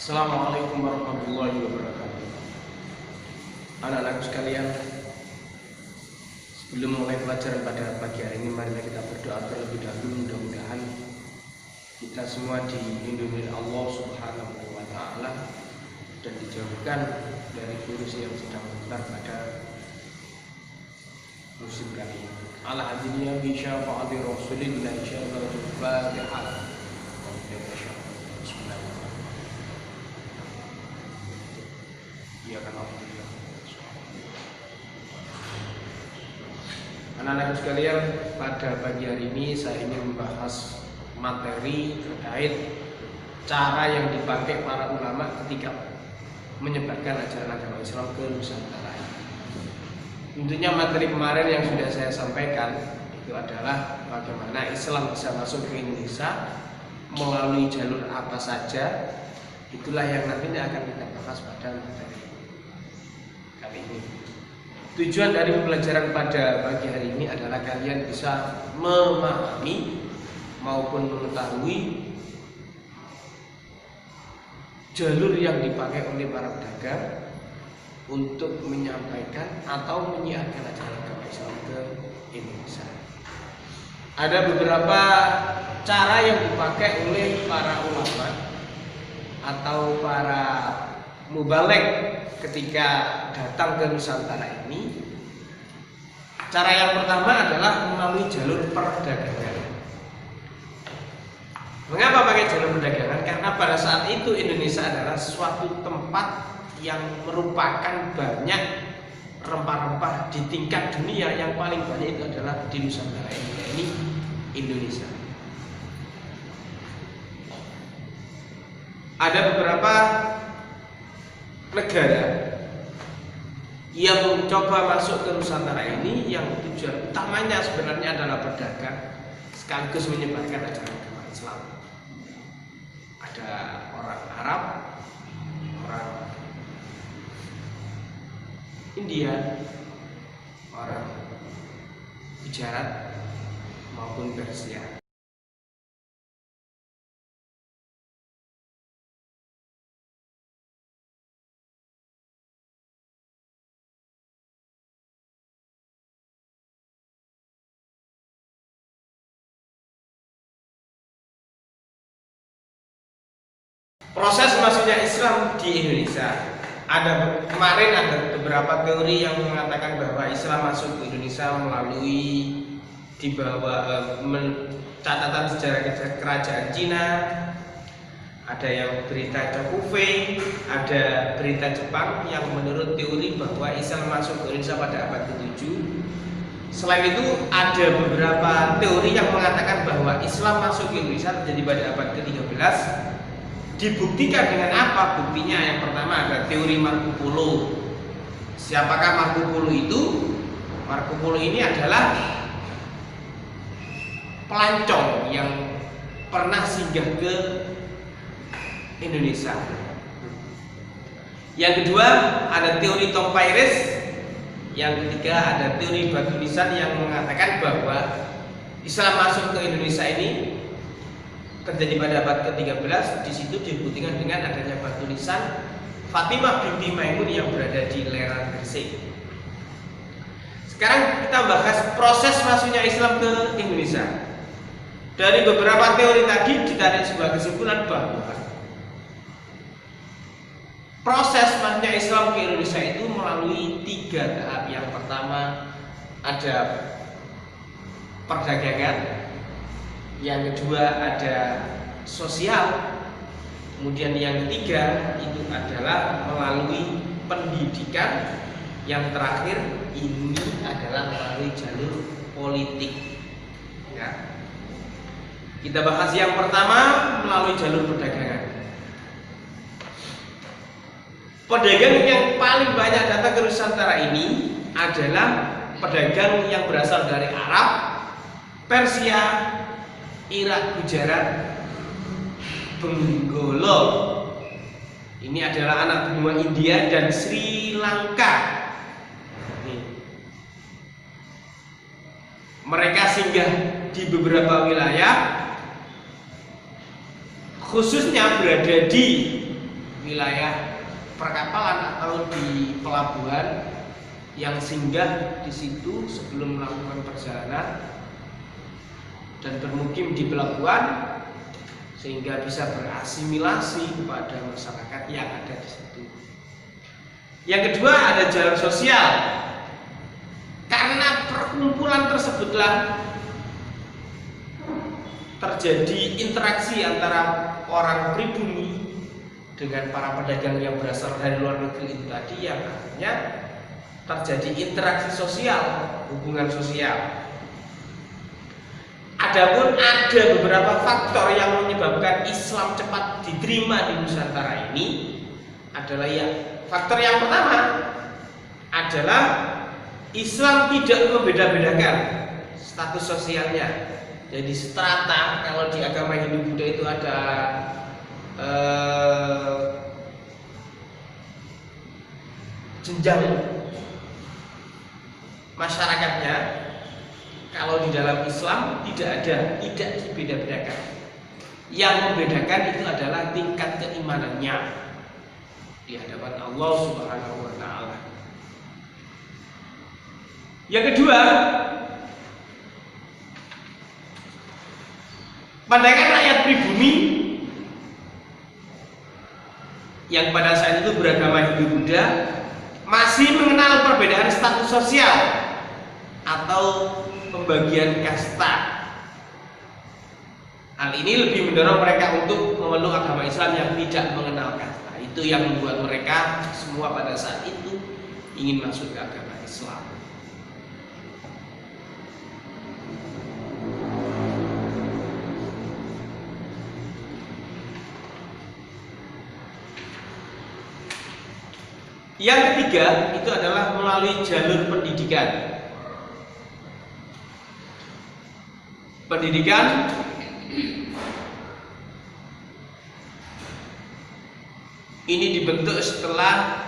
Assalamualaikum warahmatullahi wabarakatuh. Anak-anakku sekalian, sebelum mulai pelajaran pada pagi hari ini, marilah kita berdoa terlebih dahulu. Mudah-mudahan kita semua dilindungi Allah Subhanahu wa Ta'ala dan dijauhkan dari virus yang sedang menyebar pada musim kali ini. Ala hadiniya bi syafa'ati Rasulillah insyaallah. Al-Fatihah. Anak-anak sekalian, pada pagi hari ini saya ingin membahas materi terkait cara yang dipakai para ulama ketika menyebarkan ajaran agama Islam ke Nusantara. Tentunya materi kemarin yang sudah saya sampaikan itu adalah bagaimana Islam bisa masuk ke Indonesia melalui jalur apa saja. Itulah yang nantinya akan kita bahas pada materi kali ini. Tujuan dari pembelajaran pada pagi hari ini adalah kalian bisa memahami maupun mengetahui jalur yang dipakai oleh para pedagang untuk menyampaikan atau menyiarkan ajaran agama Islam ke Indonesia. Ada beberapa cara yang dipakai oleh para ulama atau para mubaligh ketika datang ke Nusantara ini. Cara yang pertama adalah melalui jalur perdagangan. Mengapa pakai jalur perdagangan? Karena pada saat itu Indonesia adalah suatu tempat yang merupakan banyak rempah-rempah di tingkat dunia. Yang paling banyak itu adalah di Nusantara ini Indonesia. Ada beberapa negara yang mencoba masuk ke Nusantara ini yang tujuan utamanya sebenarnya adalah berdagang sekaligus menyebarkan ajaran agama Islam. Ada orang Arab, orang India, orang Gujarat maupun Persia. Proses masuknya Islam di Indonesia, kemarin ada beberapa teori yang mengatakan bahwa Islam masuk ke Indonesia melalui di bawah catatan sejarah kerajaan Cina. Ada yang berita Cokufe, ada berita Jepang yang menurut teori bahwa Islam masuk ke Indonesia pada abad ke-7. Selain itu ada beberapa teori yang mengatakan bahwa Islam masuk ke Indonesia terjadi pada abad ke-13. Dibuktikan dengan apa? Buktinya yang pertama ada teori Marco Polo. Siapakah Marco Polo itu? Marco Polo ini adalah pelancong yang pernah singgah ke Indonesia. Yang kedua ada teori Tom Pires. Yang ketiga ada teori batu nisan yang mengatakan bahwa Islam masuk ke Indonesia ini terjadi pada abad ke-13. Di situ dibuktikan dengan adanya batu nisan Fatimah binti Maimun yang berada di Leran Gresik. Sekarang kita bahas proses masuknya Islam ke Indonesia. Dari beberapa teori tadi ditarik sebuah kesimpulan bahwa proses masuknya Islam ke Indonesia itu melalui 3 tahap. Yang pertama ada perdagangan, yang kedua ada sosial, kemudian yang ketiga itu adalah melalui pendidikan, yang terakhir ini adalah melalui jalur politik. Ya. Kita bahas yang pertama melalui jalur perdagangan. Pedagang yang paling banyak datang ke Nusantara ini adalah pedagang yang berasal dari Arab, Persia, Irak, Gujarat, Benggala. Ini adalah anak benua India dan Sri Lanka. Mereka singgah di beberapa wilayah, khususnya berada di wilayah perkapalan atau di pelabuhan yang singgah di situ sebelum melakukan perjalanan dan bermukim di pelabuhan sehingga bisa berasimilasi kepada masyarakat yang ada di situ. Yang kedua ada jalan sosial. Karena perkumpulan tersebutlah terjadi interaksi antara orang pribumi dengan para pedagang yang berasal dari luar negeri itu tadi, yang akhirnya terjadi interaksi sosial, hubungan sosial. Adapun ada beberapa faktor yang menyebabkan Islam cepat diterima di Nusantara ini adalah faktor yang pertama adalah Islam tidak membeda-bedakan status sosialnya. Jadi strata, kalau di agama Hindu Buddha itu ada jenjang masyarakatnya. Kalau di dalam Islam tidak ada, tidak dibeda-bedakan. Yang membedakan itu adalah tingkat keimanannya di hadapan Allah Subhanahu wa taala. Yang kedua, pandangan rakyat pribumi yang pada saat itu beragama Hindu Buddha masih mengenal perbedaan status sosial atau pembagian kasta. Hal ini lebih mendorong mereka untuk memeluk agama Islam yang tidak mengenal kasta. Itu yang membuat mereka semua pada saat itu ingin masuk ke agama Islam. Yang ketiga itu adalah melalui jalur pendidikan. Pendidikan ini dibentuk setelah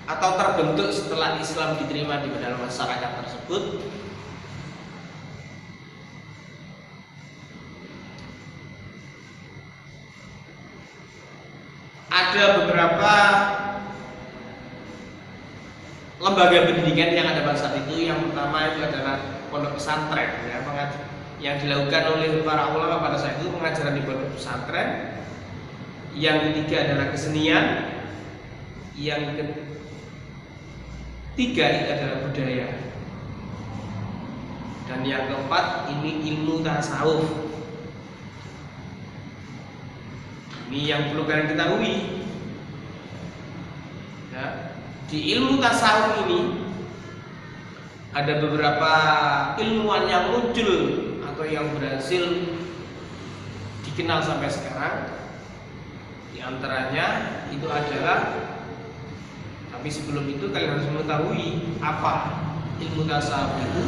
atau terbentuk setelah Islam diterima di dalam masyarakat tersebut. Ada beberapa lembaga pendidikan yang ada pada saat itu. Yang pertama itu adalah pondok pesantren, yang dilakukan oleh para ulama pada saat itu, pengajaran di pondok pesantren. Yang ketiga adalah kesenian. Yang ketiga itu adalah budaya. Dan yang keempat ini ilmu tasawuf. Ini yang perlu kalian ketahui. Ya, di ilmu tasawuf ini ada beberapa ilmuwan yang muncul atau yang berhasil dikenal sampai sekarang. Di antaranya itu adalah, tapi sebelum itu kalian harus mengetahui apa ilmu tasawuf itu.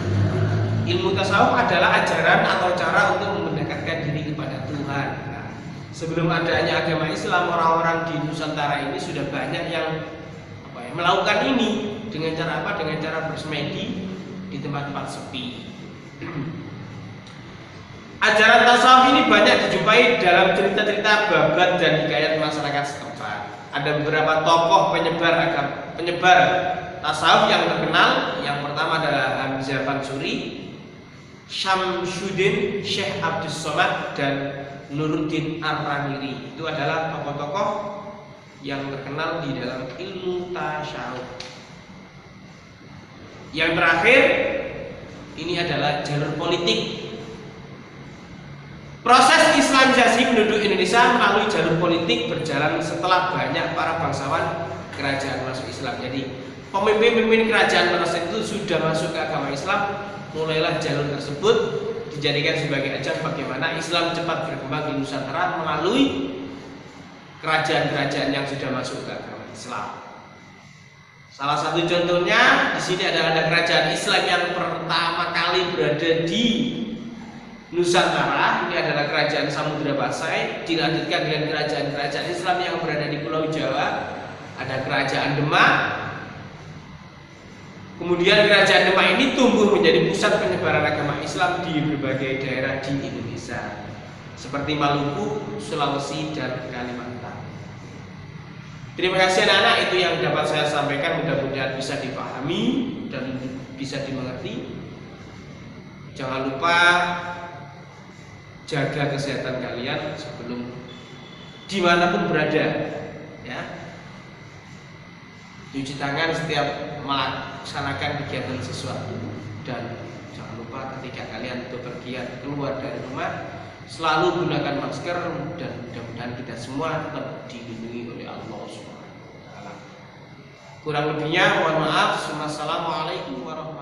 Ilmu tasawuf adalah ajaran atau cara untuk mendekatkan diri kepada Tuhan. Nah, sebelum adanya agama Islam, orang-orang di Nusantara ini sudah banyak yang melakukan ini dengan cara apa? Dengan cara bersemedi di tempat-tempat sepi. Ajaran tasawuf ini banyak dijumpai dalam cerita-cerita babat dan hikayat masyarakat setempat. Ada beberapa tokoh penyebar tasawuf yang terkenal. Yang pertama adalah Hamzah Fansuri, Syamsuddin Syekh Abdus Somad, dan Nuruddin Ar-Ramiri. Itu adalah tokoh-tokoh yang terkenal di dalam ilmu tasawuf. Yang terakhir ini adalah jalur politik. Proses Islamisasi penduduk Indonesia melalui jalur politik berjalan setelah banyak para bangsawan kerajaan masuk Islam. Jadi pemimpin-pemimpin kerajaan pada saat itu sudah masuk ke agama Islam. Mulailah jalur tersebut dijadikan sebagai ajang bagaimana Islam cepat berkembang di Nusantara melalui kerajaan-kerajaan yang sudah masuk ke agama Islam. Salah satu contohnya di sini ada kerajaan Islam yang pertama kali berada di Nusantara. Ini adalah kerajaan Samudra Pasai. Dilanjutkan dengan kerajaan-kerajaan Islam yang berada di Pulau Jawa. Ada kerajaan Demak. Kemudian kerajaan Demak ini tumbuh menjadi pusat penyebaran agama Islam di berbagai daerah di Indonesia, seperti Maluku, Sulawesi, dan Kalimantan. Terima kasih anak-anak, itu yang dapat saya sampaikan, mudah-mudahan bisa dipahami dan bisa dimengerti. Jangan lupa jaga kesehatan kalian sebelum dimanapun berada, ya. Cuci tangan setiap melaksanakan kegiatan sesuatu, dan jangan lupa ketika kalian bepergian keluar dari rumah selalu gunakan masker, dan mudah-mudahan kita semua tetap dilindungi oleh Allah Subhanahu wa taala. Kurang lebihnya mohon maaf. Wassalamualaikum warahmatullahi wabarakatuh.